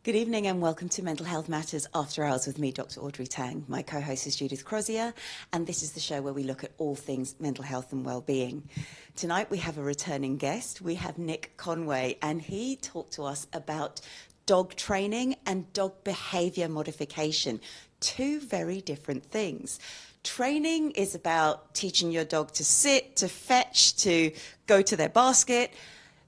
Good evening and welcome to Mental Health Matters After Hours with me, Dr Audrey Tang. My co-host is Judith Crosier, and this is the show where we look at all things mental health and well-being. Tonight we have a returning guest. We have Nick Conway, and he talked to us about dog training and dog behaviour modification. Two very different things. Training is about teaching your dog to sit, to fetch, to go to their basket.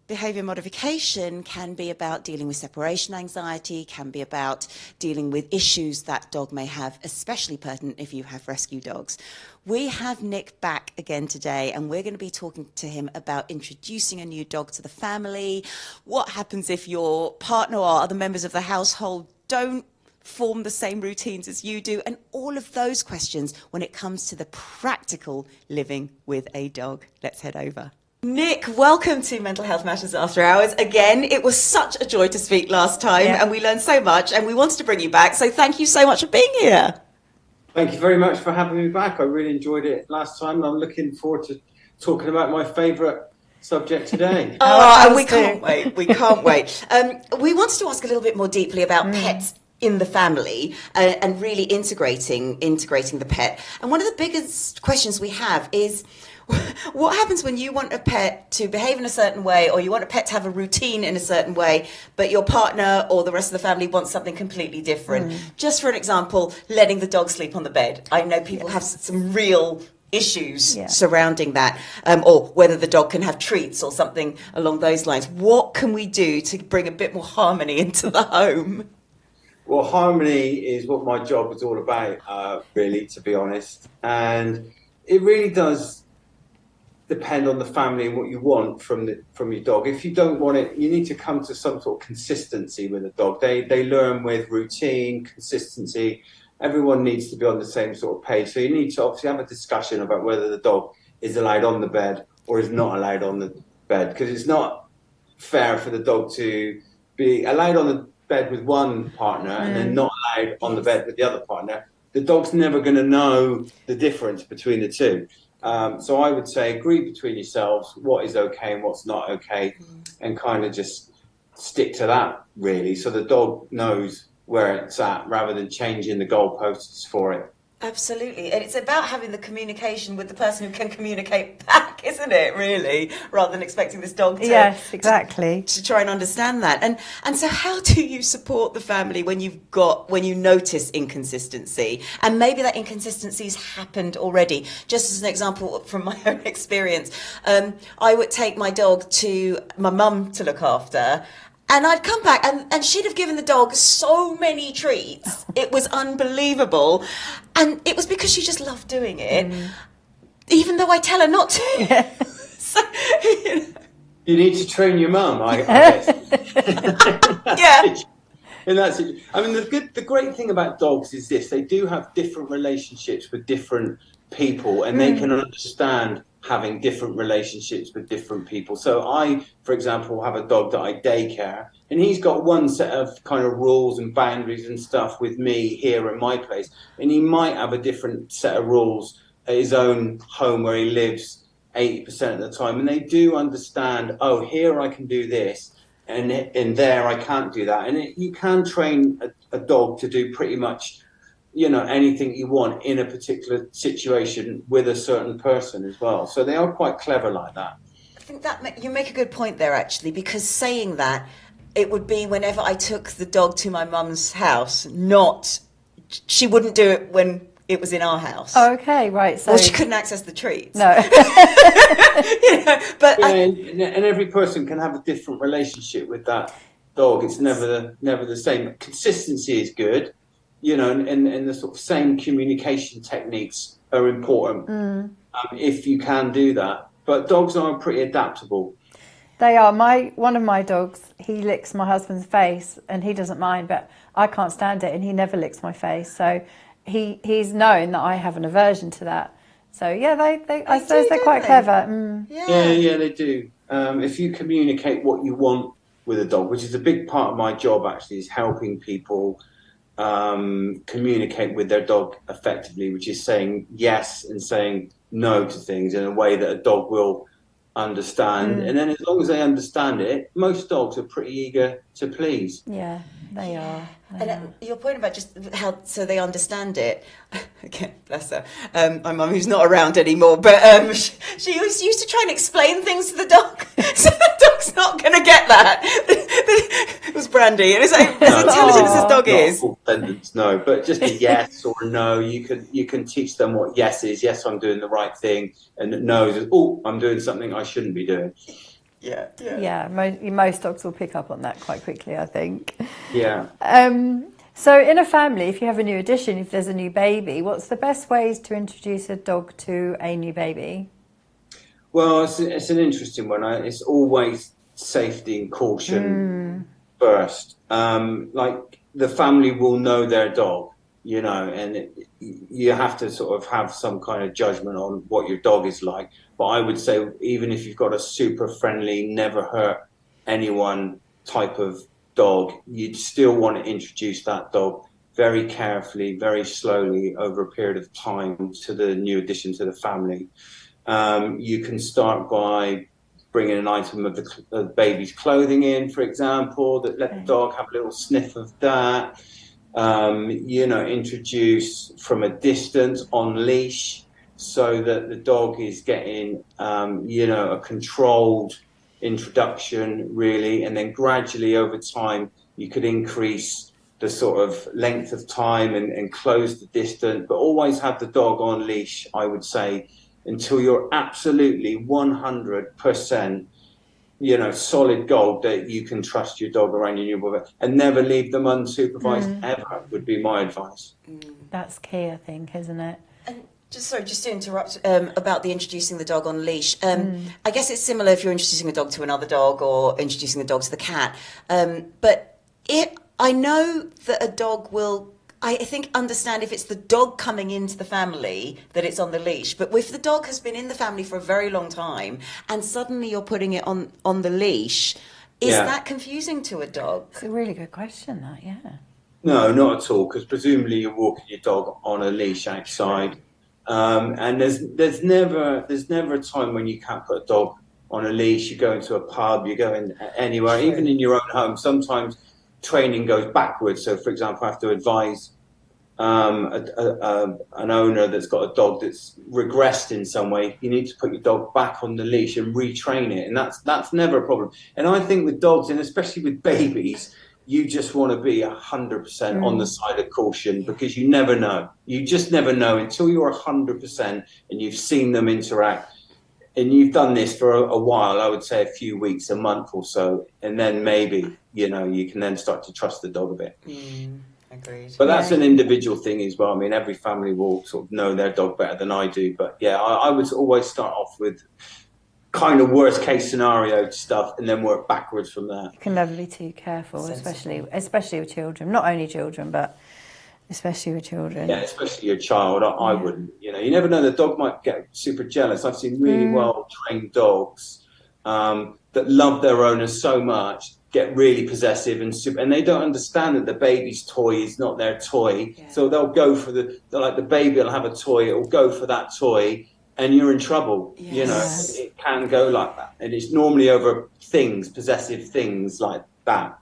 Behaviour modification can be about dealing with separation anxiety, can be about dealing with issues that dog may have, especially pertinent if you have rescue dogs. We have Nick back again today, and we're going to be talking to him about introducing a new dog to the family, what happens if your partner or other members of the household don't form the same routines as you do, and all of those questions when it comes to the practical living with a dog. Let's head over. Nick, welcome to Mental Health Matters After Hours. Again, it was such a joy to speak last time, and we learned so much, and we wanted to bring you back, so thank you so much for being here. Thank you very much for having me back. I really enjoyed it last time, and I'm looking forward to talking about my favourite subject today. And we can't wait. We can't wait. We wanted to ask a little bit more deeply about pets in the family and really integrating the pet. And one of the biggest questions we have is, what happens when you want a pet to behave in a certain way, or you want a pet to have a routine in a certain way, but your partner or the rest of the family wants something completely different? Just for an example, letting the dog sleep on the bed. I know people have some real issues surrounding that, or whether the dog can have treats or something along those lines. What can we do to bring a bit more harmony into the home? Well, harmony is what my job is all about, really, to be honest. And it really does depend on the family and what you want from your dog. If you don't want it, you need to come to some sort of consistency with a dog. They learn with routine, consistency. Everyone needs to be on the same sort of page. So you need to obviously have a discussion about whether the dog is allowed on the bed or is not allowed on the bed, because it's not fair for the dog to be allowed on the bed with one partner and then not allowed on the bed with the other partner. The dog's never going to know the difference between the two. So I would say agree between yourselves what is okay and what's not okay, and kind of just stick to that, really, so the dog knows where it's at rather than changing the goalposts for it. Absolutely. And it's about having the communication with the person who can communicate back, isn't it, really? Rather than expecting this dog to... Yes, exactly. To try and understand that. And so how do you support the family when you notice inconsistency? And maybe that inconsistency's happened already. Just as an example from my own experience, I would take my dog to my mum to look after, and I'd come back and she'd have given the dog so many treats. It was unbelievable. And it was because she just loved doing it, even though I tell her not to. Yeah. So, You need to train your mum, I guess. Yeah. And that's it. I mean, the great thing about dogs is this: they do have different relationships with different people, and they can understand having different relationships with different people. So I, for example, have a dog that I daycare, and he's got one set of kind of rules and boundaries and stuff with me here in my place, and he might have a different set of rules at his own home where he lives 80% of the time. And they do understand, oh, here I can do this, and there I can't do that. And you can train a dog to do pretty much, anything you want in a particular situation with a certain person as well. So they are quite clever like that. I think that you make a good point there, actually, because saying that, it would be whenever I took the dog to my mum's house, she wouldn't do it when it was in our house. Oh, okay, right. So, or she couldn't access the treats. No. And every person can have a different relationship with that dog. It's never the same. Consistency is good, and the sort of same communication techniques are important if you can do that. But dogs are pretty adaptable. They are. One of my dogs, he licks my husband's face, and he doesn't mind, but I can't stand it, and he never licks my face. So he's known that I have an aversion to that. So yeah, I suppose they're quite clever. Yeah, they do. If you communicate what you want with a dog, which is a big part of my job actually, is helping people communicate with their dog effectively, which is saying yes and saying no to things in a way that a dog will understand. And then as long as they understand it, most dogs are pretty eager to please. Yeah. They are. And your point about just how so they understand it. Okay, bless her. My mum, who's not around anymore, but she always used to try and explain things to the dog. So the dog's not going to get that. It was Brandy. It was like, as intelligent as this dog is. Not a full sentence, no, but just a yes or a no. You can teach them what yes is. Yes, I'm doing the right thing, and no is oh, I'm doing something I shouldn't be doing. Yeah. Most dogs will pick up on that quite quickly, I think. Yeah. So in a family, if you have a new addition, if there's a new baby, what's the best ways to introduce a dog to a new baby? Well, it's an interesting one. It's always safety and caution first. Like the family will know their dog, you know, and you have to sort of have some kind of judgment on what your dog is like. But I would say even if you've got a super friendly, never hurt anyone type of dog, you'd still want to introduce that dog very carefully, very slowly over a period of time to the new addition to the family. You can start by bringing an item of the baby's clothing in, for example, that let the dog have a little sniff of that. You know, introduce from a distance on leash so that the dog is getting, you know, a controlled introduction really, and then gradually over time you could increase the sort of length of time and close the distance, but always have the dog on leash, I would say, until you're absolutely 100%, you know, solid gold that you can trust your dog around your newborn, and never leave them unsupervised ever would be my advice. That's key, I think, isn't it? And just to interrupt about the introducing the dog on leash. I guess it's similar if you're introducing a dog to another dog or introducing a dog to the cat. But I know that a dog will, I think, understand if it's the dog coming into the family that it's on the leash. But if the dog has been in the family for a very long time and suddenly you're putting it on the leash, is that confusing to a dog? It's a really good question, that, yeah. No, not at all, because presumably you're walking your dog on a leash outside. And there's never a time when you can't put a dog on a leash. You go into a pub, you go in anywhere, even in your own home. Sometimes training goes backwards. So, for example, I have to advise an owner that's got a dog that's regressed in some way. You need to put your dog back on the leash and retrain it, and that's never a problem. And I think with dogs, and especially with babies, you just want to be 100% on the side of caution, because you never know. You just never know until you're 100% and you've seen them interact. And you've done this for a while, I would say a few weeks, a month or so. And then maybe, you know, you can then start to trust the dog a bit. Agreed. But that's an individual thing as well. I mean, every family will sort of know their dog better than I do. But yeah, I would always start off with kind of worst case scenario stuff and then work backwards from there. You can never be too careful, especially with children. Not only children, but especially with children. Yeah, especially your child. I wouldn't. You know, you never know. The dog might get super jealous. I've seen really well trained dogs that love their owners so much, get really possessive and they don't understand that the baby's toy is not their toy. Yeah. So they'll go for the baby will have a toy. It'll go for that toy. And you're in trouble, you know, it can go like that. And it's normally over things, possessive things like that.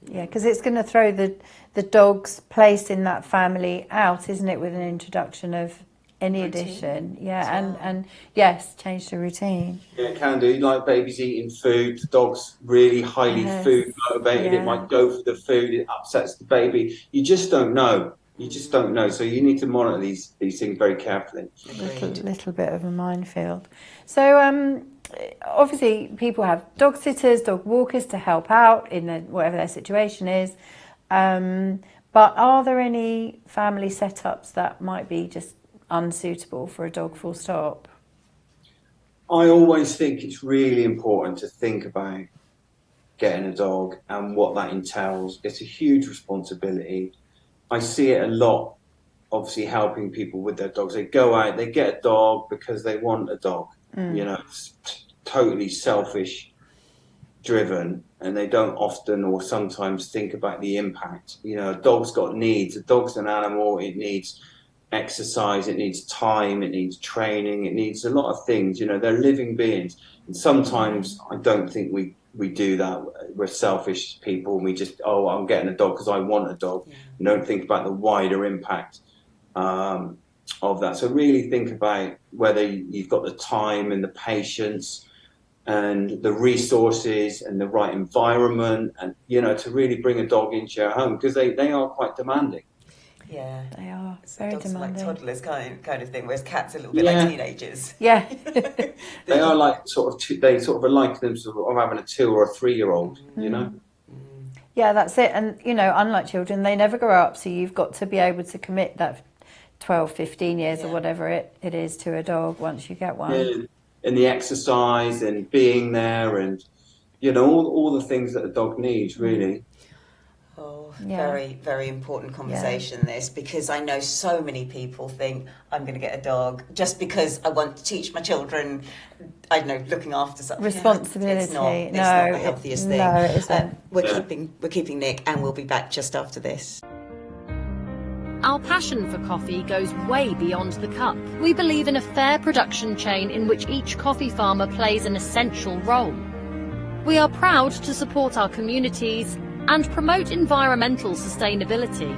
Yeah, because it's going to throw the dog's place in that family out, isn't it, with an introduction of any addition. Yeah, and yes, change the routine. Yeah, it can do. Like babies eating food, the dog's really highly food motivated. It might go for the food, it upsets the baby. You just don't know. You just don't know, so you need to monitor these things very carefully. Little bit of a minefield. So obviously people have dog sitters, dog walkers to help out in whatever their situation is. But are there any family setups that might be just unsuitable for a dog, full stop? I always think it's really important to think about getting a dog and what that entails. It's a huge responsibility. I see it a lot, obviously, helping people with their dogs. They go out, they get a dog because they want a dog. You know, it's totally selfish driven, and they don't often or sometimes think about the impact. You know, a dog's got needs. A dog's an animal. It needs exercise. It needs time. It needs training. It needs a lot of things. You know, they're living beings. And sometimes I don't think we we do that. We're selfish people, and we just, oh, I'm getting a dog because I want a dog. And don't think about the wider impact of that. So really think about whether you've got the time and the patience and the resources and the right environment, and to really bring a dog into your home, because they are quite demanding. Yeah, they are so very dogs demanding. Are like toddlers kind of thing, whereas cats are a little bit like teenagers. Yeah. They are like they are like them of having a 2 or a 3-year-old, Yeah, that's it. And, unlike children, they never grow up. So you've got to be able to commit that 12, 15 years or whatever it is to a dog once you get one. Yeah. And the exercise and being there and, all the things that a dog needs, really. Oh, very, very important conversation, this, because I know so many people think I'm going to get a dog just because I want to teach my children, I don't know, looking after something. Responsibility. It's not the healthiest thing. No, it isn't. We're keeping Nick, and we'll be back just after this. Our passion for coffee goes way beyond the cup. We believe in a fair production chain in which each coffee farmer plays an essential role. We are proud to support our communities and promote environmental sustainability.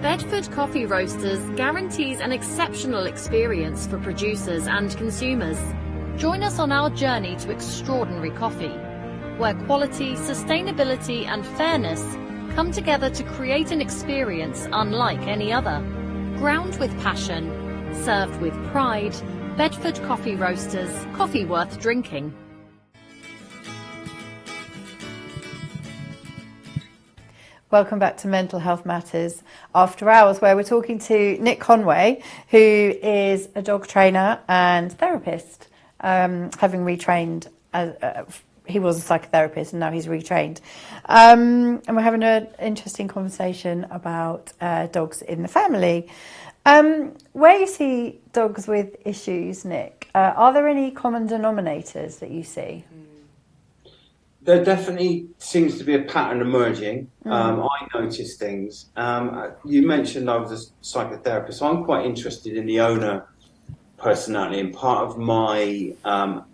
Bedford Coffee Roasters guarantees an exceptional experience for producers and consumers. Join us on our journey to extraordinary coffee, where quality, sustainability and fairness come together to create an experience unlike any other. Ground with passion, served with pride. Bedford Coffee Roasters, coffee worth drinking. Welcome back to Mental Health Matters After Hours, where we're talking to Nick Conway, who is a dog trainer and therapist, having retrained. He was a psychotherapist and now he's retrained. And we're having an interesting conversation about dogs in the family. Where you see dogs with issues, Nick, are there any common denominators that you see? There definitely seems to be a pattern emerging. I notice things. You mentioned I was a psychotherapist, so I'm quite interested in the owner personality, and part of my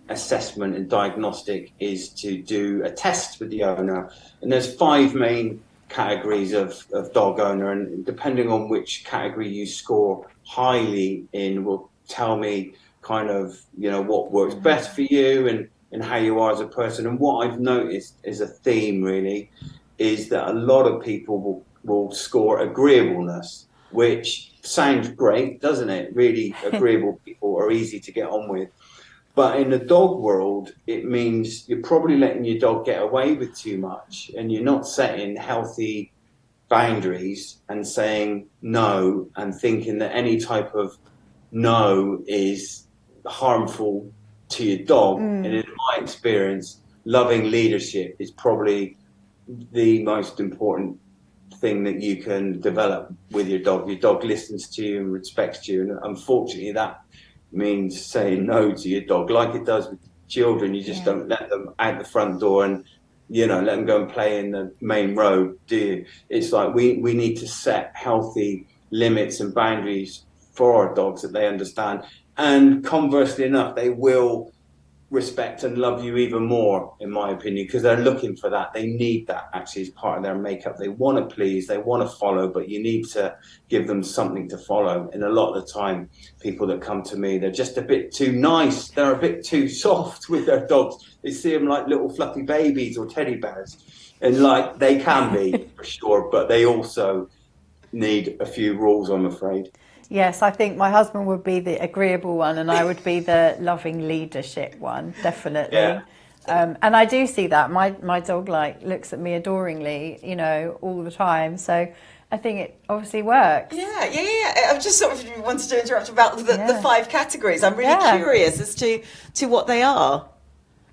assessment and diagnostic is to do a test with the owner. And there's 5 main categories of dog owner, and depending on which category you score highly in will tell me kind of, what works best for you and how you are as a person. And what I've noticed is a theme, really, is that a lot of people will score agreeableness, which sounds great, doesn't it? Really agreeable people are easy to get on with. But in the dog world, it means you're probably letting your dog get away with too much, and you're not setting healthy boundaries and saying no, and thinking that any type of no is harmful to your dog. And in my experience, loving leadership is probably the most important thing that you can develop with your dog. Your dog listens to you and respects you, and unfortunately that means saying no to your dog, like it does with children. You just don't let them out the front door and let them go and play in the main road, do you? It's like we need to set healthy limits and boundaries for our dogs that they understand, and conversely enough, they will respect and love you even more, in my opinion, because they're looking for that. They need that actually as part of their makeup. They want to please, they want to follow, but you need to give them something to follow. And a lot of the time, people that come to me, they're just a bit too nice. They're a bit too soft with their dogs. They see them like little fluffy babies or teddy bears. And like, they can be, for sure, but they also need a few rules, I'm afraid. Yes, I think my husband would be the agreeable one and I would be the loving leadership one, definitely. Yeah. And I do see that. My dog looks at me adoringly, all the time. So I think it obviously works. Yeah. I just sort of wanted to interrupt about the 5 categories. I'm really curious as to what they are.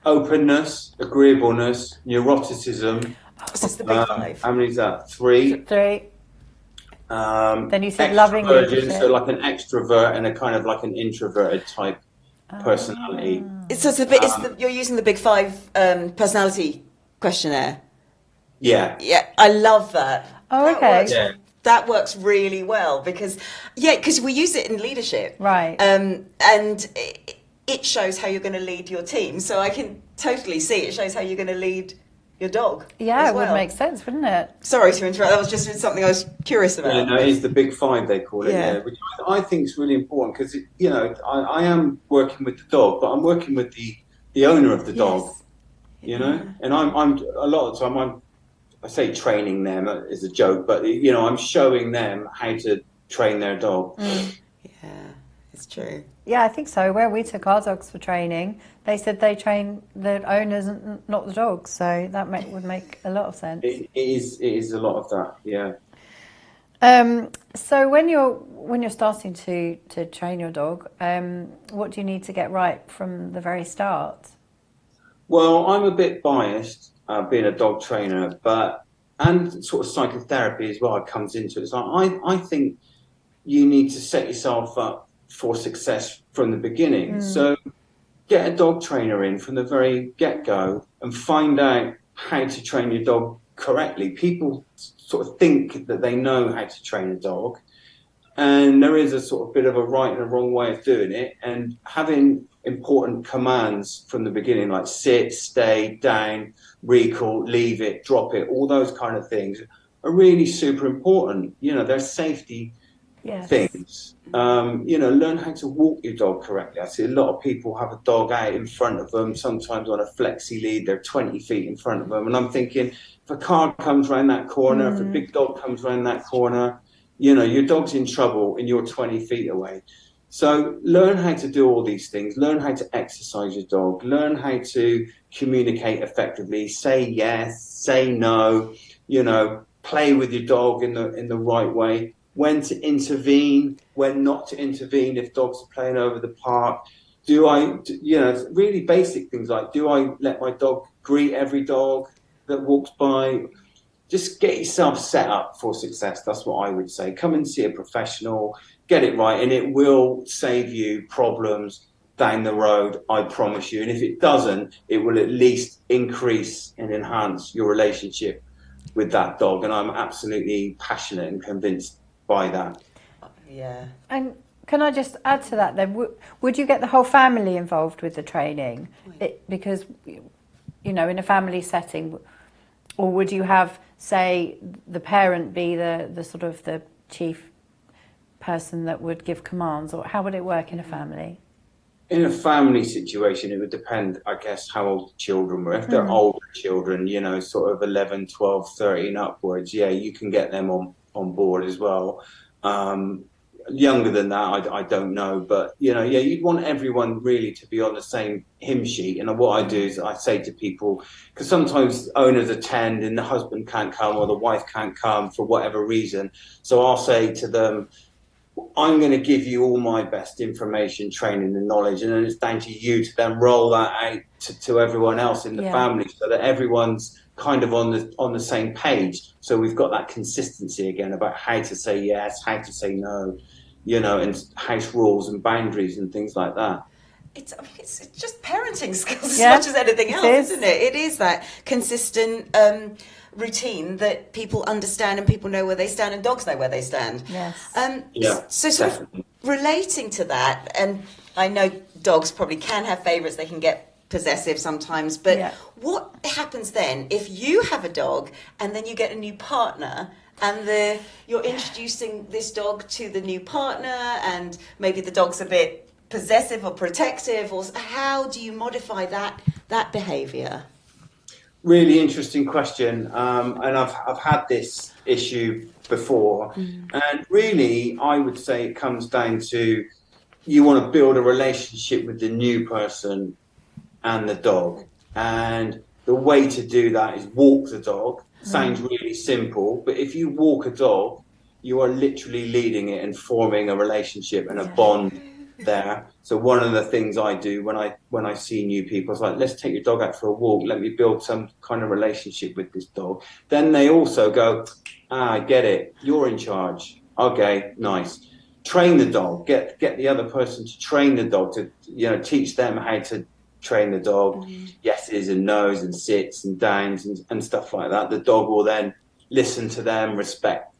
Openness, agreeableness, neuroticism. This is the big 5. How many is that? 3. 3. Then you said loving leadership. So like an extrovert and a kind of like an introverted type personality. So you're using the big 5 personality questionnaire. Yeah. Yeah, I love that. Oh, okay. That works really well because we use it in leadership. Right. And it shows how you're going to lead your team. So I can totally see it shows how you're going to lead your dog. Yeah, as it would well. make sense, wouldn't it? Sorry to interrupt. That was just something I was curious about. Yeah, no, it is the big five, they call it, Yeah. which I think is really important because, you know, I am working with the dog, but I'm working with the owner of the dog, Yes. you know, and I'm a lot of the time I say training them is a joke, but, you know, I'm showing them how to train their dog. Yeah, it's true. Yeah, I think so. Where we took our dogs for training, they said they train the owners and not the dogs. So that would make a lot of sense. It is a lot of that, yeah. So when you're starting to train your dog, what do you need to get right from the very start? Well, I'm a bit biased being a dog trainer, and sort of psychotherapy as well comes into it. So I think you need to set yourself up for success from the beginning. So get a dog trainer in from the very get-go and find out how to train your dog correctly. People sort of think that they know how to train a dog, and there is a sort of bit of a right and a wrong way of doing it, and having important commands from the beginning, like sit, stay, down, recall, leave it, drop it, all those kind of things are really super important. You know, they're safety things. You know, learn how to walk your dog correctly. I see a lot of people have a dog out in front of them, sometimes on a flexi lead, they're 20 feet in front of them. And I'm thinking, if a car comes around that corner, if a big dog comes around that corner, you know, your dog's in trouble and you're 20 feet away. So learn how to do all these things, learn how to exercise your dog, learn how to communicate effectively, say yes, say no, you know, play with your dog in the right way, when to intervene, when not to intervene if dogs are playing over the park. You know, really basic things like, do I let my dog greet every dog that walks by? Just get yourself set up for success. That's what I would say. Come and see a professional, get it right, and it will save you problems down the road, I promise you. And if it doesn't, it will at least increase and enhance your relationship with that dog. And I'm absolutely passionate and convinced by that. Yeah. And can I just add to that then? Would you get the whole family involved with the training? Because, you know, in a family setting, or would you have, say, the parent be the sort of the chief person that would give commands, or how would it work in a family? In a family situation, it would depend, I guess, how old the children were. If they're older children, you know, sort of 11, 12, 13 upwards, yeah, you can get them on board as well. Younger than that, I don't know. But, you know, yeah, you'd want everyone really to be on the same hymn sheet. And what I do is I say to people, because sometimes owners attend and the husband can't come or the wife can't come for whatever reason. So I'll say to them, I'm going to give you all my best information, training and knowledge, and then it's down to you to then roll that out to everyone else in the family, so that everyone's kind of on the same page. So we've got that consistency again about how to say yes, how to say no, you know, and house rules and boundaries and things like that. It's just parenting skills as much as anything else, isn't it? It is that consistent routine that people understand and people know where they stand and dogs know where they stand. Yes. So sort of relating to that, and I know dogs probably can have favourites, they can get possessive sometimes, but what happens then if you have a dog and then you get a new partner and you're introducing this dog to the new partner and maybe the dog's a bit possessive or protective, or how do you modify that behaviour? Really interesting question, and I've had this issue before, and really I would say it comes down to you want to build a relationship with the new person and the dog, and the way to do that is walk the dog. Sounds really simple, but if you walk a dog, you are literally leading it and forming a relationship and a bond there. So one of the things I do when I see new people is like, let's take your dog out for a walk, let me build some kind of relationship with this dog. Then they also go, I get it, you're in charge, okay, nice. Train the dog, get the other person to train the dog, to, you know, teach them how to train the dog, yeses and nos and sits and downs and stuff like that. The dog will then listen to them, respect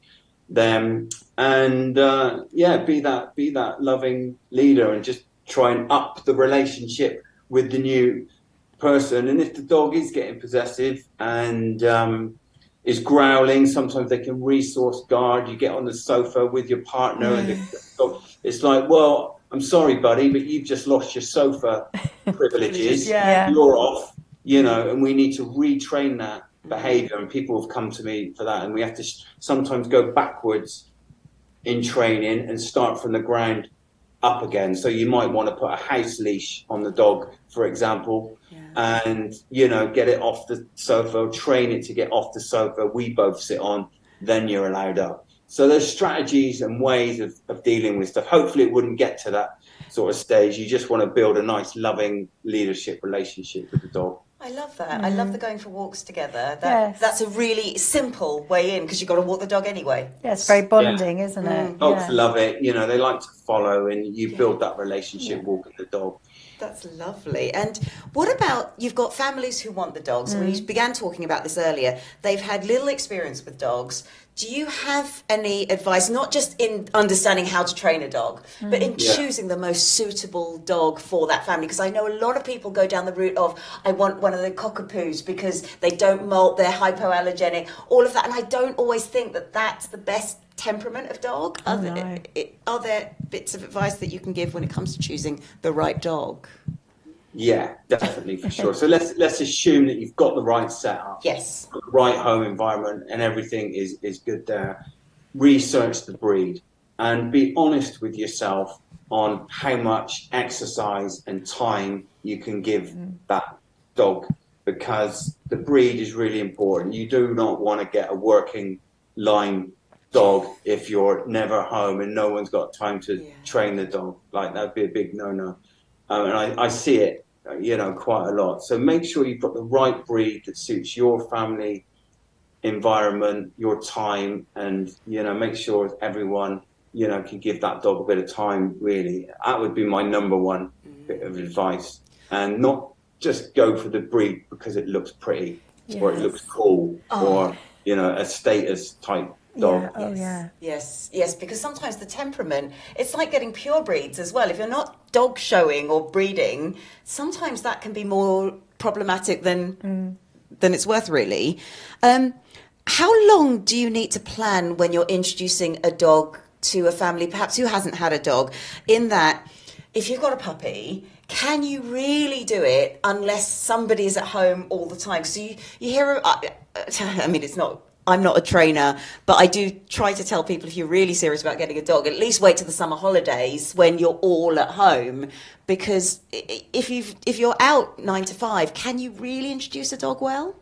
them, and be that loving leader, and just try and up the relationship with the new person. And if the dog is getting possessive and is growling, sometimes they can resource guard. You get on the sofa with your partner and the dog, it's like, well, I'm sorry, buddy, but you've just lost your sofa privileges. You're off, you know, and we need to retrain that behavior. And people have come to me for that. And we have to sometimes go backwards in training and start from the ground up again. So you might want to put a house leash on the dog, for example, and, you know, get it off the sofa, train it to get off the sofa we both sit on, then you're allowed up. So there's strategies and ways of dealing with stuff. Hopefully it wouldn't get to that sort of stage. You just want to build a nice, loving leadership relationship with the dog. I love that. I love the going for walks together. That's a really simple way in, because you've got to walk the dog anyway. Yeah, it's very bonding, isn't it? Dogs love it. You know, they like to follow, and you build that relationship walking the dog. That's lovely. And what about, you've got families who want the dogs. We began talking about this earlier. They've had little experience with dogs. Do you have any advice, not just in understanding how to train a dog, but in choosing the most suitable dog for that family? Because I know a lot of people go down the route of, I want one of the cockapoos because they don't molt, they're hypoallergenic, all of that. And I don't always think that that's the best temperament of dog. Are there bits of advice that you can give when it comes to choosing the right dog? Yeah, definitely, for sure. So let's assume that you've got the right setup, yes, the right home environment, and everything is good there. Research the breed and be honest with yourself on how much exercise and time you can give that dog, because the breed is really important. You do not want to get a working line dog if you're never home and no one's got time to train the dog. Like, that'd be a big no-no. And I see it, you know, quite a lot. So make sure you've got the right breed that suits your family environment, your time, and, you know, make sure everyone, you know, can give that dog a bit of time, really. That would be my number one bit of advice. And not just go for the breed because it looks pretty or it looks cool or, you know, a status type dog. Yes, because sometimes the temperament, it's like getting pure breeds as well. If you're not dog showing or breeding, sometimes that can be more problematic than it's worth, really. How long do you need to plan when you're introducing a dog to a family, perhaps who hasn't had a dog, in that if you've got a puppy, can you really do it unless somebody is at home all the time? So you hear, I mean, I'm not a trainer, but I do try to tell people, if you're really serious about getting a dog, at least wait till the summer holidays when you're all at home, because if you're out 9 to 5, can you really introduce a dog well?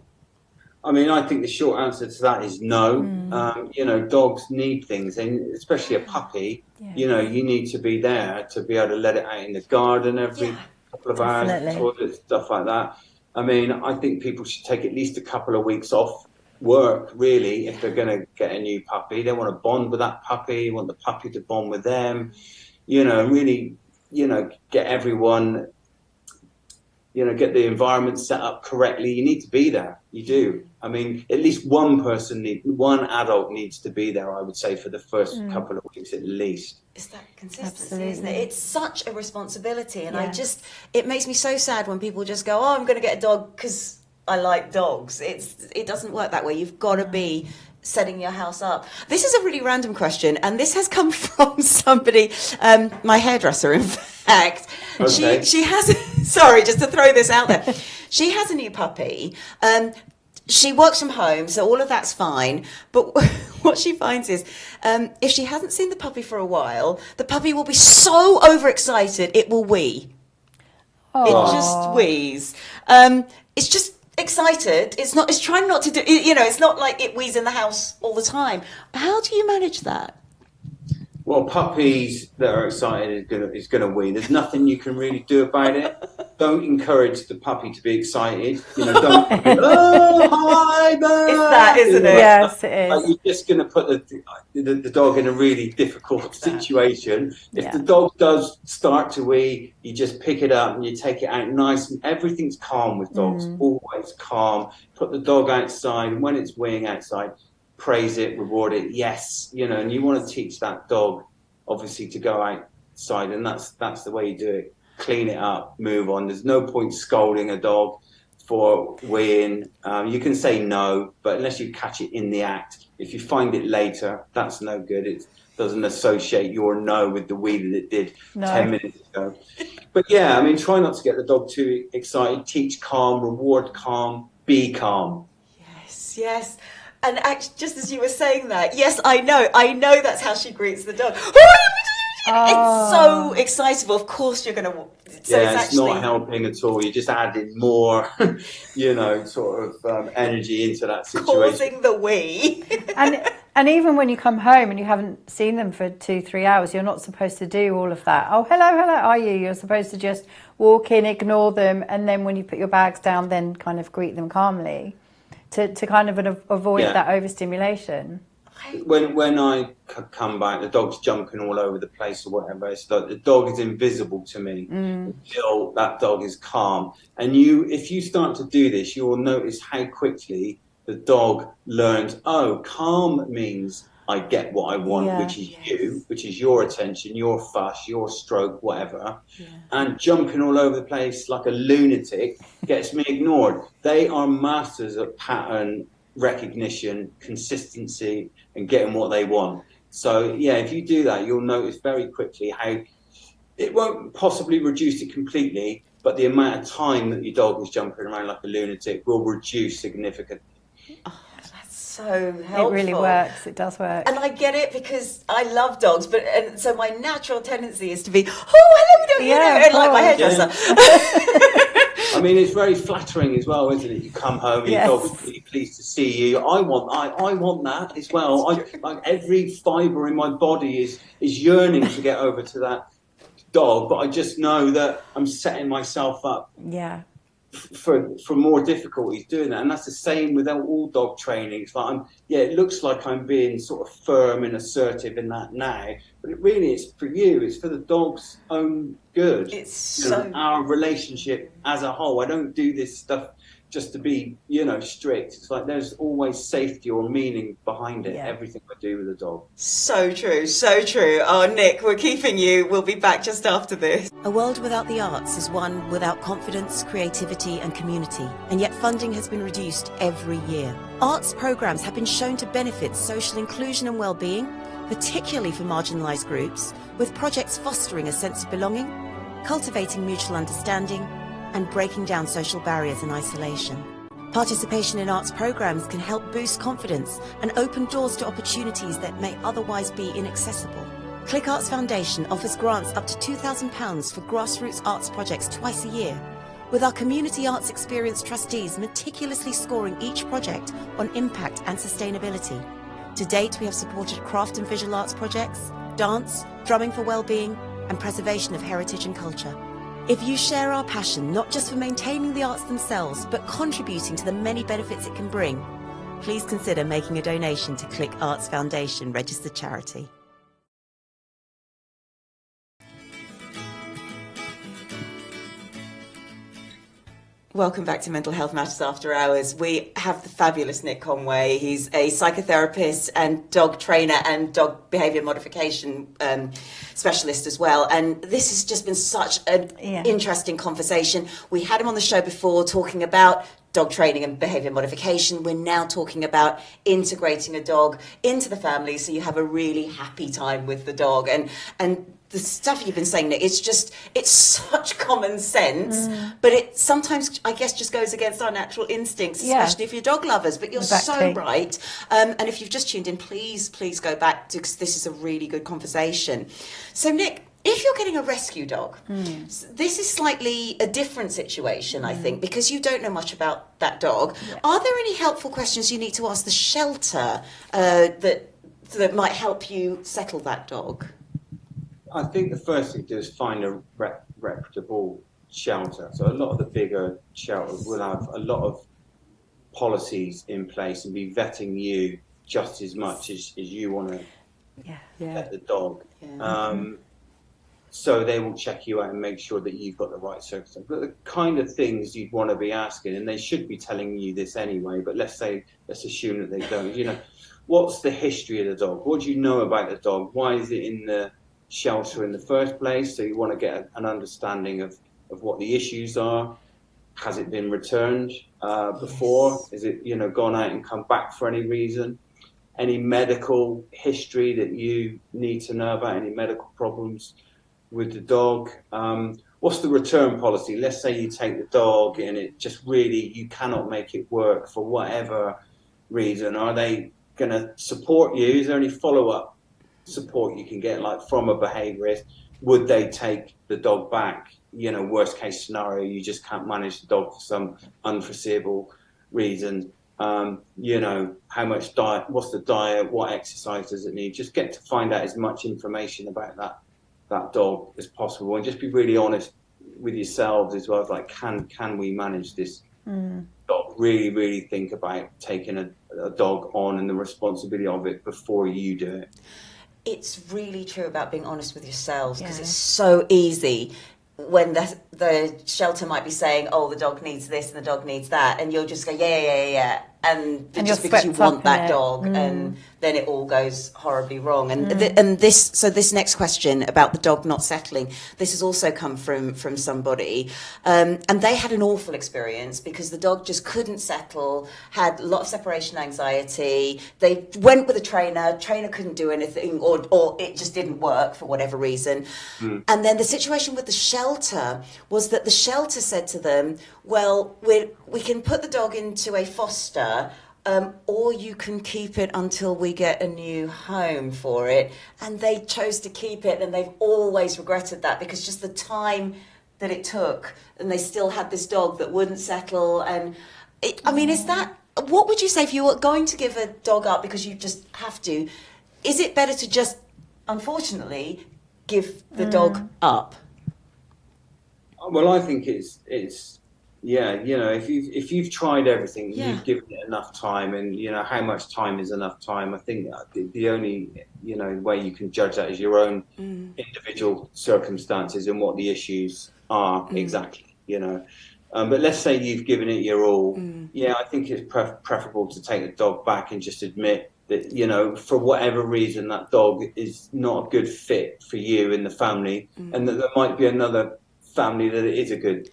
I mean, I think the short answer to that is no. You know, dogs need things, and especially a puppy, you know, you need to be there to be able to let it out in the garden every couple of hours, toilet, stuff like that. I mean, I think people should take at least a couple of weeks off work, really, if they're going to get a new puppy. They want to bond with that puppy, want the puppy to bond with them, you know, really, you know, get everyone, you know, get the environment set up correctly. You need to be there. You do. I mean, at least one adult needs to be there, I would say, for the first couple of weeks at least. It's that consistency, isn't it? It's such a responsibility. And it makes me so sad when people just go, oh, I'm going to get a dog because I like dogs. It doesn't work that way. You've got to be setting your house up. This is a really random question, and this has come from somebody, my hairdresser, in fact. Okay. She has, sorry, just to throw this out there. She has a new puppy. She works from home, so all of that's fine. But what she finds is, if she hasn't seen the puppy for a while, the puppy will be so overexcited, it will wee. Aww. It just wheezes. It's just excited. It's trying not to do, you know, it's not like it wheezes in the house all the time. How do you manage that? Well, puppies that are excited is gonna wee. There's nothing you can really do about it. Don't encourage the puppy to be excited. You know, don't. Oh, hi, bird. It's that, isn't it? Yes, it is. Like, you're just gonna put the dog in a really difficult situation. If the dog does start to wee, you just pick it up and you take it out nice, and everything's calm with dogs. Always calm. Put the dog outside, and when it's weeing outside, praise it, reward it, yes, you know, and you want to teach that dog, obviously, to go outside, and that's the way you do it. Clean it up, move on. There's no point scolding a dog. for weeing. You can say no, but unless you catch it in the act, if you find it later, that's no good. It doesn't associate your no with the wee that it did 10 minutes ago. But yeah, I mean, try not to get the dog too excited. Teach calm, reward calm, be calm. Yes. And actually, just as you were saying that, yes, I know that's how she greets the dog. It's so excitable. Of course you're going to... So it's not helping at all. You're just adding more, sort of energy into that situation. Causing the wee. And even when you come home and you haven't seen them for 2-3 hours, you're not supposed to do all of that. Oh, hello, are you? You're supposed to just walk in, ignore them, and then when you put your bags down, then kind of greet them calmly to kind of avoid that overstimulation. When I come back, the dog's jumping all over the place or whatever. It's like the dog is invisible to me until that dog is calm. And if you start to do this, you will notice how quickly the dog learns, oh, calm means I get what I want, which is you, which is your attention, your fuss, your stroke, whatever. Yeah. And jumping all over the place like a lunatic gets me ignored. They are masters of pattern recognition, consistency, and getting what they want. So if you do that, you'll notice very quickly how it won't possibly reduce it completely, but the amount of time that your dog is jumping around like a lunatic will reduce significantly. Oh, that's so helpful. It really works. It does work. And I get it because I love dogs, and so my natural tendency is to be, hello, and like my hairdresser. I mean, it's very flattering as well, isn't it? You come home and your dog's really pleased to see you. I want that as well. Like every fibre in my body is yearning to get over to that dog, but I just know that I'm setting myself up for more difficulties doing that. And that's the same with all dog training. It's like it looks like I'm being sort of firm and assertive in that now, but it really is for you. It's for the dog's own good. It's our relationship as a whole. I don't do this stuff just to be, strict. It's like there's always safety or meaning behind it. Everything I do with a dog. So true, so true. Oh, Nick, we're keeping you. We'll be back just after this. A world without the arts is one without confidence, creativity and community, and yet funding has been reduced every year. Arts programmes have been shown to benefit social inclusion and well-being, particularly for marginalised groups, with projects fostering a sense of belonging, cultivating mutual understanding, and breaking down social barriers and isolation. Participation in arts programmes can help boost confidence and open doors to opportunities that may otherwise be inaccessible. Click Arts Foundation offers grants up to £2,000 for grassroots arts projects twice a year, with our community arts experience trustees meticulously scoring each project on impact and sustainability. To date, we have supported craft and visual arts projects, dance, drumming for well-being, and preservation of heritage and culture. If you share our passion, not just for maintaining the arts themselves, but contributing to the many benefits it can bring, please consider making a donation to Click Arts Foundation registered charity. Welcome back to Mental Health Matters After Hours. We have the fabulous Nick Conway. He's a psychotherapist and dog trainer and dog behaviour modification specialist as well. And this has just been such an interesting conversation. We had him on the show before talking about dog training and behaviour modification. We're now talking about integrating a dog into the family so you have a really happy time with the dog. And the stuff you've been saying, Nick, it's such common sense, but it sometimes, I guess, just goes against our natural instincts, especially if you're dog lovers. But you're so right. And if you've just tuned in, please go back because this is a really good conversation. So, Nick, if you're getting a rescue dog, this is slightly a different situation, I think, because you don't know much about that dog. Yeah. Are there any helpful questions you need to ask the shelter that might help you settle that dog? I think the first thing to do is find a reputable shelter. So a lot of the bigger shelters will have a lot of policies in place and be vetting you just as much as you want to vet the dog. Yeah. So they will check you out and make sure that you've got the right circumstances. But the kind of things you'd want to be asking, and they should be telling you this anyway, but let's assume that they don't. What's the history of the dog? What do you know about the dog? Why is it in the shelter in the first place? So you want to get an understanding of what the issues are. has it been returned before? Is it, gone out and come back for any reason? Any medical history that you need to know about, any medical problems with the dog? What's the return policy? Let's say you take the dog and it just really, you cannot make it work for whatever reason. Are they going to support you? Is there any follow-up support you can get, like from a behaviourist? Would they take the dog back? Worst case scenario, you just can't manage the dog for some unforeseeable reason. How much diet, what's the diet, what exercise does it need? Just get to find out as much information about that dog as possible, and just be really honest with yourselves as well. Like, can we manage this dog? Really, really think about taking a dog on and the responsibility of it before you do it. It's really true about being honest with yourselves, because it's so easy when the shelter might be saying, oh, the dog needs this and the dog needs that, and you'll just go, yeah. And just because you want that dog, and then it all goes horribly wrong. And this next question about the dog not settling, this has also come from somebody, and they had an awful experience because the dog just couldn't settle, had a lot of separation anxiety. They went with a trainer couldn't do anything, or it just didn't work for whatever reason. And then the situation with the shelter was that the shelter said to them, well, we can put the dog into a foster, or you can keep it until we get a new home for it. And they chose to keep it, and they've always regretted that, because just the time that it took, and they still had this dog that wouldn't settle. And is that, what would you say if you were going to give a dog up because you just have to? Is it better to just, unfortunately, give the dog up? Well, I think it's if you've tried everything, you've given it enough time, and how much time is enough time. I think the only way you can judge that is your own individual circumstances and what the issues are exactly. But let's say you've given it your all. I think it's preferable to take the dog back and just admit that for whatever reason that dog is not a good fit for you and the family, and that there might be another family that it is a good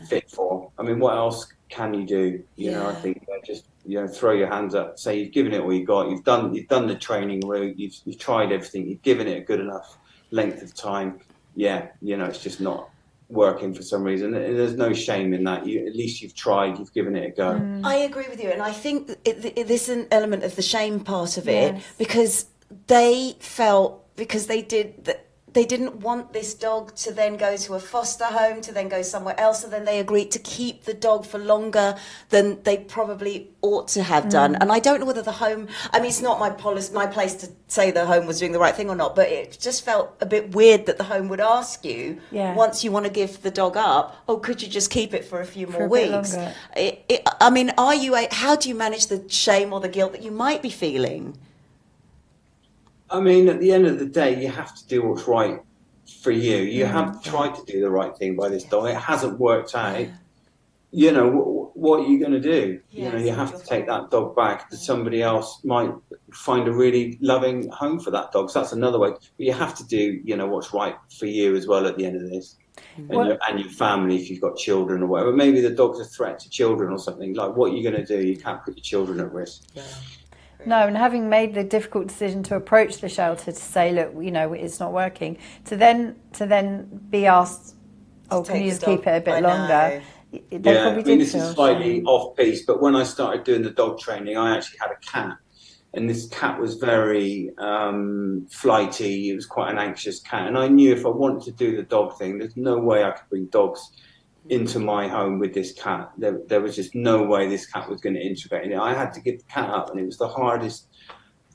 fit for. I mean, what else can you do? I think just throw your hands up, say you've given it all you got. You've done the training route. You've tried everything. You've given it a good enough length of time. It's just not working for some reason. There's no shame in that. At least you've tried. You've given it a go. I agree with you, and I think there's an element of the shame part of it, because they felt, because they didn't want this dog to then go to a foster home, to then go somewhere else, and then they agreed to keep the dog for longer than they probably ought to have done. And I don't know whether the home, it's not my place to say the home was doing the right thing or not, but it just felt a bit weird that the home would ask you, once you want to give the dog up, could you just keep it for a few more weeks? How do you manage the shame or the guilt that you might be feeling? At the end of the day, you have to do what's right for you. You have tried to do the right thing by this dog. It hasn't worked out. What are you going to do? You have to take that dog back. Somebody else might find a really loving home for that dog. So that's another way. But you have to do, what's right for you as well at the end of this. And your family, if you've got children or whatever. Maybe the dog's a threat to children or something. Like, what are you going to do? You can't put your children at risk. No, and having made the difficult decision to approach the shelter to say, look, it's not working, to then be asked, can you just keep it a bit longer? They probably did this is slightly off piece, but when I started doing the dog training, I actually had a cat, and this cat was very flighty. He was quite an anxious cat, and I knew if I wanted to do the dog thing, there's no way I could bring dogs into my home with this cat. There was just no way this cat was going to integrate in it. I had to give the cat up, and it was the hardest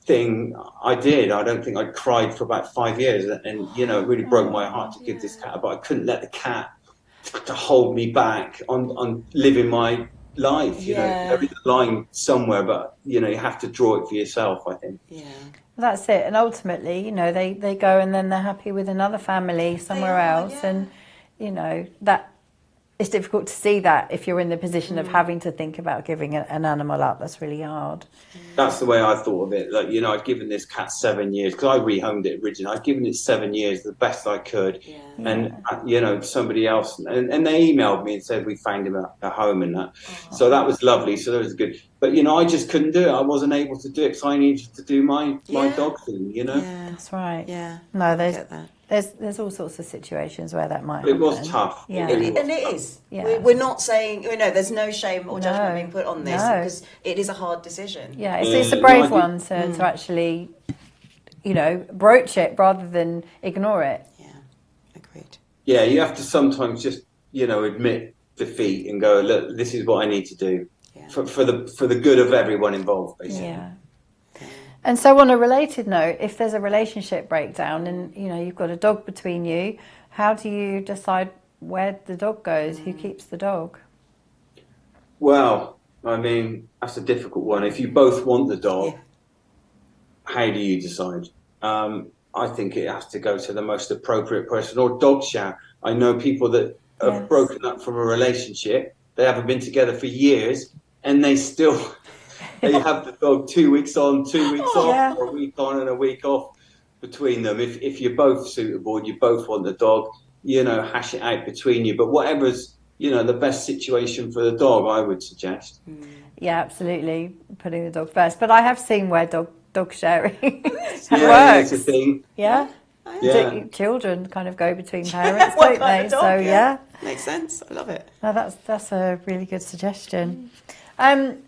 thing I did. I don't think I cried for about 5 years, and it really broke my heart to give this cat up, but I couldn't let the cat to hold me back on living my life. There is a line somewhere, but you have to draw it for yourself, I think. That's it. And ultimately, they go and then they're happy with another family somewhere else, and that it's difficult to see that if you're in the position of having to think about giving an animal up. That's really hard. That's the way I thought of it. Like, I'd given this cat 7 years, because I rehomed it originally. I'd given it 7 years, the best I could. Yeah. And, somebody else, and they emailed me and said we found him a home and that. So that was lovely. So that was good. But, I just couldn't do it. I wasn't able to do it because I needed to do my dog thing, Yeah. That's right. Yeah. No, Get that. there's all sorts of situations where that might happen. It was tough. Yeah. And it is. Yeah. We're not saying, there's no shame or judgment being put on this, because it is a hard decision. Yeah, it's a brave one to actually, broach it rather than ignore it. Yeah, agreed. Yeah, you have to sometimes just, admit defeat and go, look, this is what I need to do for the good of everyone involved, basically. Yeah. And so on a related note, if there's a relationship breakdown and, you've got a dog between you, how do you decide where the dog goes? Who keeps the dog? Well, that's a difficult one. If you both want the dog, how do you decide? I think it has to go to the most appropriate person, or dog shower. I know people that have broken up from a relationship. They haven't been together for years, and they still... They have the dog 2 weeks on, 2 weeks off, or a week on and a week off between them. If you're both suitable and you both want the dog, hash it out between you. But whatever's, the best situation for the dog, I would suggest. Yeah, absolutely. Putting the dog first. But I have seen where dog sharing works. It's a thing. Yeah. Yeah. Children kind of go between parents, don't they? Dog, so makes sense. I love it. No, that's a really good suggestion. And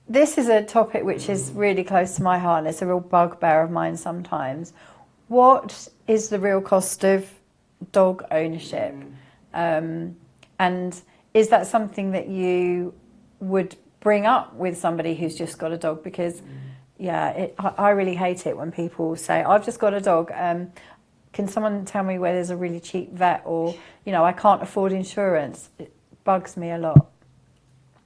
this is a topic which is really close to my heart, and it's a real bugbear of mine sometimes. What is the real cost of dog ownership? And is that something that you would bring up with somebody who's just got a dog? Because, I really hate it when people say, I've just got a dog. Can someone tell me where there's a really cheap vet? Or, I can't afford insurance. It bugs me a lot.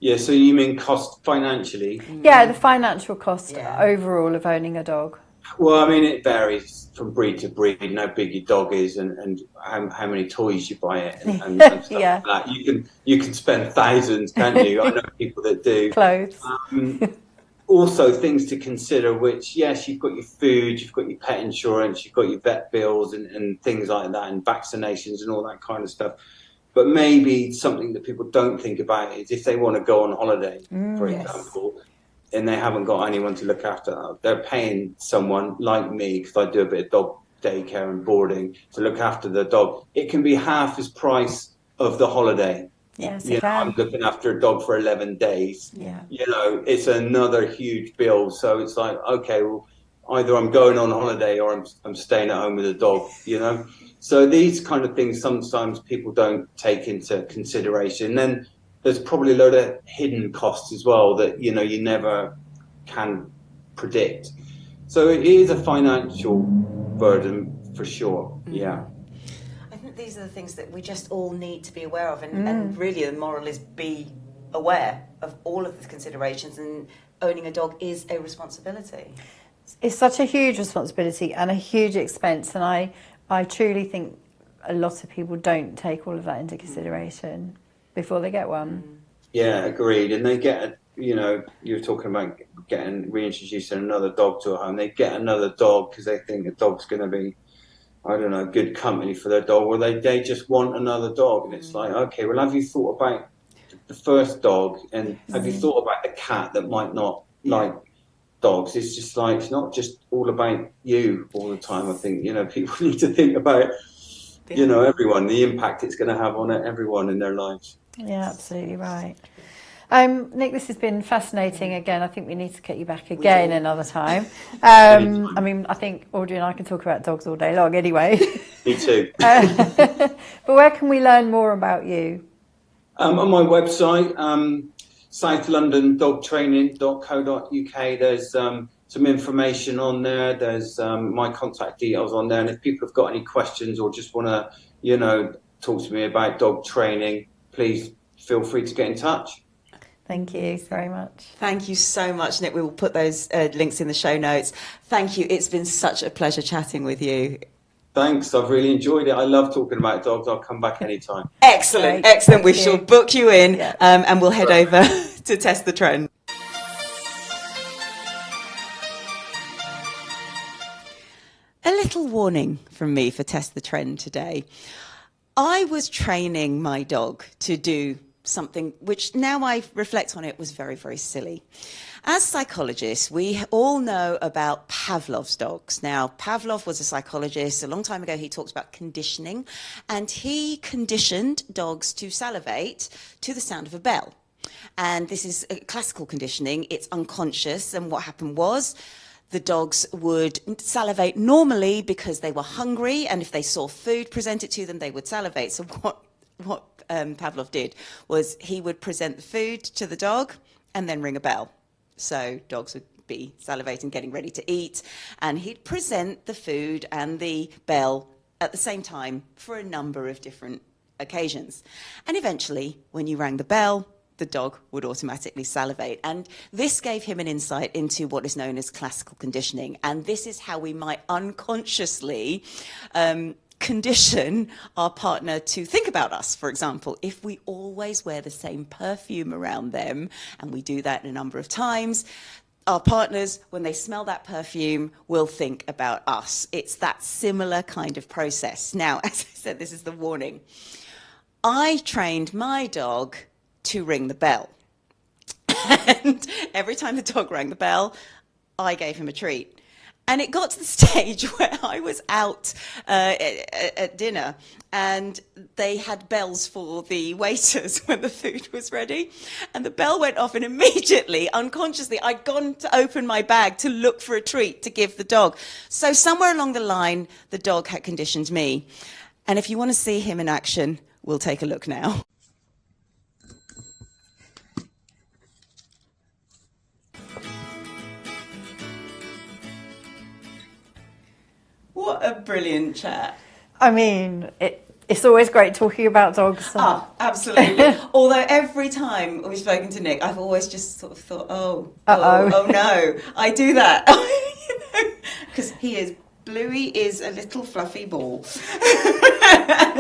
Yeah, so you mean cost financially? Yeah, the financial cost overall of owning a dog. Well, it varies from breed to breed, how big your dog is and how many toys you buy it and stuff like that. You can spend thousands, can't you? I know people that do. Clothes. Also, things to consider, which, yes, you've got your food, you've got your pet insurance, you've got your vet bills and things like that, and vaccinations and all that kind of stuff. But maybe something that people don't think about is if they want to go on holiday, for example, and they haven't got anyone to look after that. They're paying someone like me, because I do a bit of dog daycare and boarding, to look after the dog. It can be half as price of the holiday. Yes, I'm looking after a dog for 11 days. Yeah. It's another huge bill. So it's like, okay, well, either I'm going on holiday or I'm staying at home with a dog, So these kind of things sometimes people don't take into consideration. Then there's probably a lot of hidden costs as well that, you never can predict. So it is a financial burden for sure. Yeah. I think these are the things that we just all need to be aware of. And really the moral is be aware of all of the considerations, and owning a dog is a responsibility. It's such a huge responsibility and a huge expense, and I truly think a lot of people don't take all of that into consideration before they get one. Yeah, agreed. And they get, you were talking about reintroducing another dog to a home. They get another dog because they think a dog's going to be, good company for their dog, or they just want another dog. And it's like, okay, well, have you thought about the first dog, and have you thought about the cat that might not like dogs? It's just like, it's not just all about you all the time. I think, people need to think about, everyone, the impact it's going to have on everyone in their lives. Yeah, absolutely right. Nick, this has been fascinating again. I think we need to get you back again another time. I think Audrey and I can talk about dogs all day long anyway. Me too. But where can we learn more about you? On my website, southlondondogtraining.co.uk. There's some information on there. There's my contact details on there. And if people have got any questions or just want to, talk to me about dog training, please feel free to get in touch. Thank you very much. Thank you so much, Nick. We will put those links in the show notes. Thank you. It's been such a pleasure chatting with you. Thanks, I've really enjoyed it. I love talking about dogs. I'll come back anytime. Excellent, Great, excellent. We thank shall you. book you in, Yeah. and we'll head over to test the trend. A little warning from me for Test the Trend today. I was training my dog to do something which, now I reflect on it, was very, very silly. As psychologists, we all know about Pavlov's dogs. Now, Pavlov was a psychologist. A long time ago, he talked about conditioning, and he conditioned dogs to salivate to the sound of a bell. And this is classical conditioning. It's unconscious, and what happened was the dogs would salivate normally because they were hungry, and if they saw food presented to them, they would salivate. So what Pavlov did was he would present the food to the dog and then ring a bell. So dogs would be salivating, getting ready to eat, and he'd present the food and the bell at the same time for a number of different occasions. And eventually, when you rang the bell, the dog would automatically salivate. And this gave him an insight into what is known as classical conditioning. And this is how we might unconsciously condition our partner to think about us. For example, if we always wear the same perfume around them, and we do that a number of times, our partners, when they smell that perfume, will think about us. It's that similar kind of process. Now, as I said, this is the warning. I trained my dog to ring the bell. And every time the dog rang the bell, I gave him a treat. And it got to the stage where I was out at dinner, and they had bells for the waiters when the food was ready. And the bell went off, and immediately, unconsciously, I'd gone to open my bag to look for a treat to give the dog. So somewhere along the line, the dog had conditioned me. And if you want to see him in action, we'll take a look now. What a brilliant chat. I mean, it's always great talking about dogs. Oh, absolutely. Although every time we've spoken to Nick, I've always just sort of thought, oh no, I do that. Because Bluey is a little fluffy ball.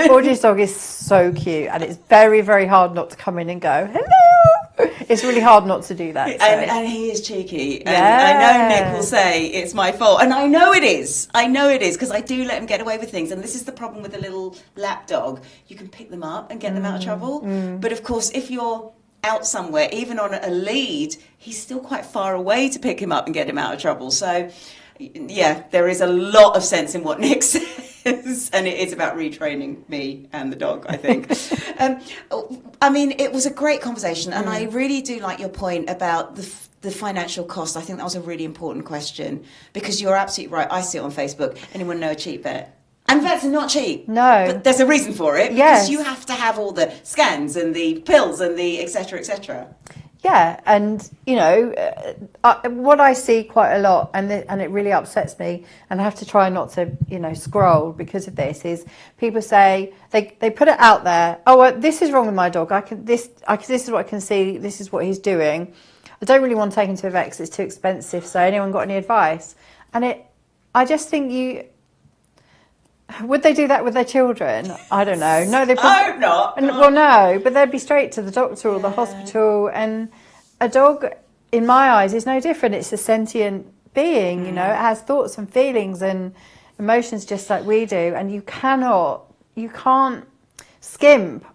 Audrey's dog is so cute, and it's very, very hard not to come in and go, hello. It's really hard not to do that. So. And he is cheeky. And I know Nick will say it's my fault. And I know it is. Because I do let him get away with things. And this is the problem with a little lap dog. You can pick them up and get them out of trouble. But of course, if you're out somewhere, even on a lead, he's still quite far away to pick him up and get him out of trouble. So, yeah, there is a lot of sense in what Nick says, and it is about retraining me and the dog, I think. I mean, it was a great conversation, and I really do like your point about the financial cost. I think that was a really important question, because you're absolutely right. I see it on Facebook. Anyone know a cheap vet? And vets are not cheap. No. But there's a reason for it, Yes. because you have to have all the scans and the pills and the et cetera, et cetera. Yeah, and you know, what I see quite a lot, and it really upsets me, and I have to try not to, scroll because of this, is people say they put it out there. Oh, well, this is wrong with my dog. This is what I can see. This is what he's doing. I don't really want to take him to a vet because it's too expensive. So, anyone got any advice? And I just think would they do that with their children? I don't know. No, they probably... I hope not. Well, no, but they'd be straight to the doctor or the hospital. And a dog, in my eyes, is no different. It's a sentient being, It has thoughts and feelings and emotions just like we do. And you can't skimp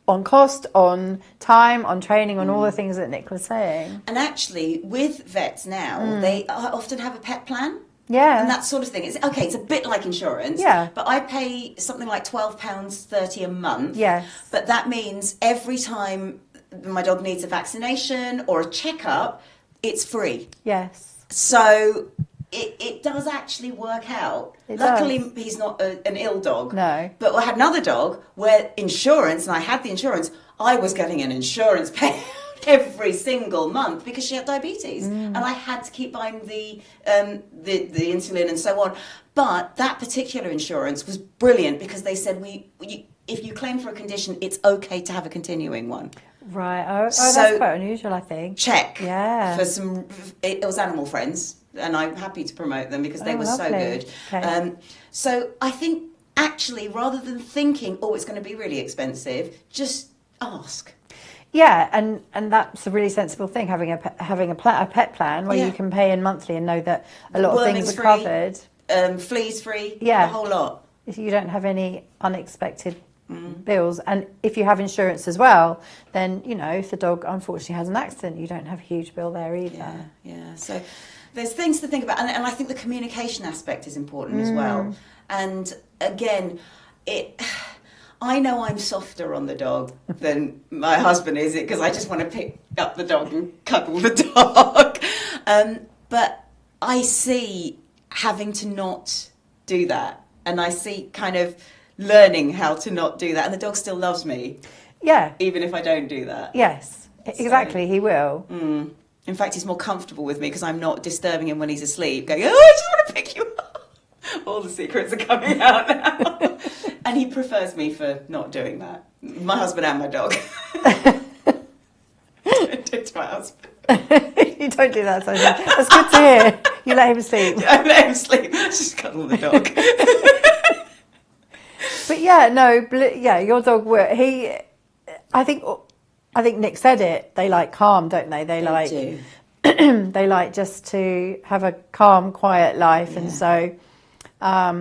on cost, on time, on training, on all the things that Nick was saying. And actually, with vets now, they often have a pet plan. Yeah. And that sort of thing. It's a bit like insurance. Yeah. But I pay something like £12.30 a month. Yes. But that means every time my dog needs a vaccination or a checkup, it's free. Yes. So it does actually work out. Luckily, does. he's not an ill dog. No. But I had another dog where insurance, and I had the insurance, I was getting an insurance payout every single month because she had diabetes, and I had to keep buying the insulin and so on. But that particular insurance was brilliant because they said if you claim for a condition, it's okay to have a continuing one. Right. Oh, So, that's quite unusual, I think. Check. Yeah. For some, it was Animal Friends, and I'm happy to promote them because they were so lovely. good. Okay. So I think actually, rather than thinking, oh, it's going to be really expensive, just ask. Yeah, and that's a really sensible thing, having a pet plan where you can pay in monthly and know that a lot of things are covered. Fleas free, yeah, the whole lot. If you don't have any unexpected bills, and if you have insurance as well, then, you know, if the dog unfortunately has an accident, you don't have a huge bill there either. Yeah. So there's things to think about, and I think the communication aspect is important as well. And again, I know I'm softer on the dog than my husband is, because I just want to pick up the dog and cuddle the dog. But I see having to not do that, and I see kind of learning how to not do that, and the dog still loves me. Yeah. Even if I don't do that. Yes, exactly, he will. In fact, he's more comfortable with me because I'm not disturbing him when he's asleep, going, oh, I just want to pick you up. All the secrets are coming out now. And he prefers me for not doing that. My husband and my dog. Don't do it to my husband. You don't do that, Sophie. That's good to hear. You let him sleep. Yeah, I let him sleep. Just cuddle the dog. But yeah, no, your dog will. I think Nick said it. They like calm, don't they? They like do. They like just to have a calm, quiet life, and so. I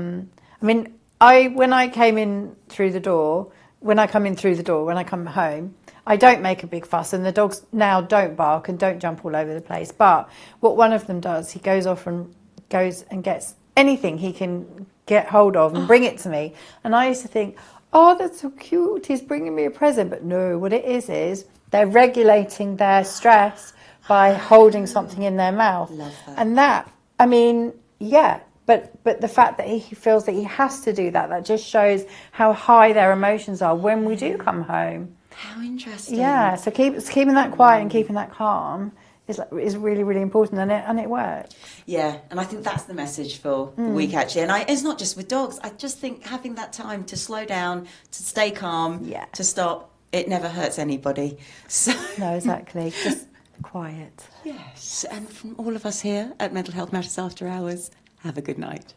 mean, when I come in through the door, when I come home, I don't make a big fuss, and the dogs now don't bark and don't jump all over the place. But what one of them does, he goes off and gets anything he can get hold of and bring it to me. And I used to think, oh, that's so cute, he's bringing me a present. But no, what it is they're regulating their stress by holding something in their mouth. Love that. And that, I mean, yeah. But the fact that he feels that he has to do that just shows how high their emotions are when we do come home. How interesting. Yeah, so keeping that quiet and keeping that calm is really, really important, and it works. Yeah, and I think that's the message for the week, actually. And it's not just with dogs. I just think having that time to slow down, to stay calm, to stop, it never hurts anybody. So no, exactly. Just quiet. Yes, and from all of us here at Mental Health Matters After Hours, have a good night.